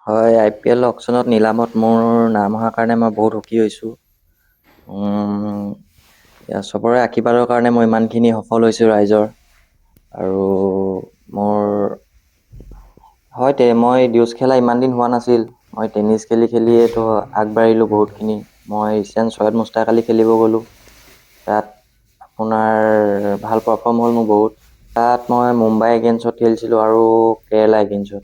হয়, IPL অকশ্যনত নিলামত মোৰ নাম অহাৰ কাৰণে মই বহুত সুখী হৈছোঁ। চবৰে আশীৰ্বাদৰ কাৰণে মই ইমানখিনি সফল হৈছোঁ ৰাইজৰ। আৰু মোৰ মই ডিউচ খেলা ইমান দিন হোৱা নাছিল। মই টেনিছ খেলিয়েতো আগবাঢ়িলোঁ বহুতখিনি। মই ৰিচেণ্ট চৈয়দ মুস্তাক আলি খেলিব গ'লোঁ। তাত আপোনাৰ ভাল পাৰফৰ্ম হ'ল মোৰ বহুত। তাত মই মুম্বাই ইণ্ডিয়ানছত খেলিছিলোঁ আৰু কেৰেলা ইণ্ডিয়ানছত।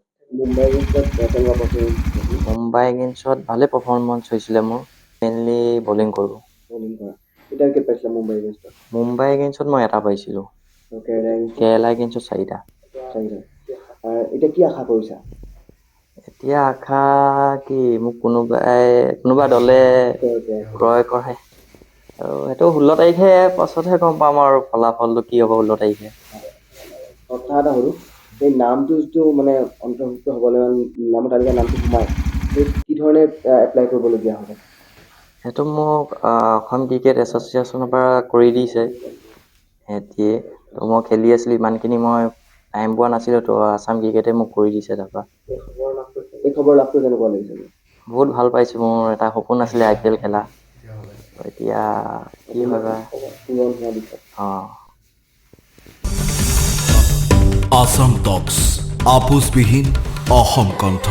মুম্বাই ইণ্ডিয়ানছত ভালে পাৰফৰ্মেঞ্চ হৈছিলে মোৰ। মেইনলি বলিং কৰোঁ। মুম্বাই ইণ্ডিয়ানছত মই এটা পাইছিলোঁ। কেৰেলা ইণ্ডিয়ানছত 4টা। এতিয়া কি আশা কৰিছা? এতিয়া আশা কি, মোক কোনোবা দলে ক্ৰয় কৰে। আৰু সেইটো 16 তাৰিখে পাছতহে গম পাম আৰু ফলাফলটো কি হ'ব 16 তাৰিখে। কথা এটা সুধো, সেই নামটো যিটো মানে অন্তৰ্ভুক্ত হ'বলৈ নামৰ তালিকাৰ নামটো সোমাই, সেই কি ধৰণে এপ্লাই কৰিবলগীয়া হ'ব? সেইটো মোক অসম ক্ৰিকেট এছ'চিয়েশ্যনৰ পৰা কৰি দিছে সেহেঁতিয়ে। ত' মই খেলি আছিলোঁ ইমানখিনি মই টাইম পোৱা নাছিলোঁ, ত' আছাম ক্ৰিকেটে মোক কৰি দিছে তাৰপৰা। এই খবৰ লাভ কৰি কেনেকুৱা লাগিছে? বহুত ভাল পাইছোঁ। মোৰ এটা সপোন আছিলে IPL খেলা। এতিয়া কি হয় বা। অঁ। আসাম টক্স আপোচবিহীন অসম কণ্ঠ।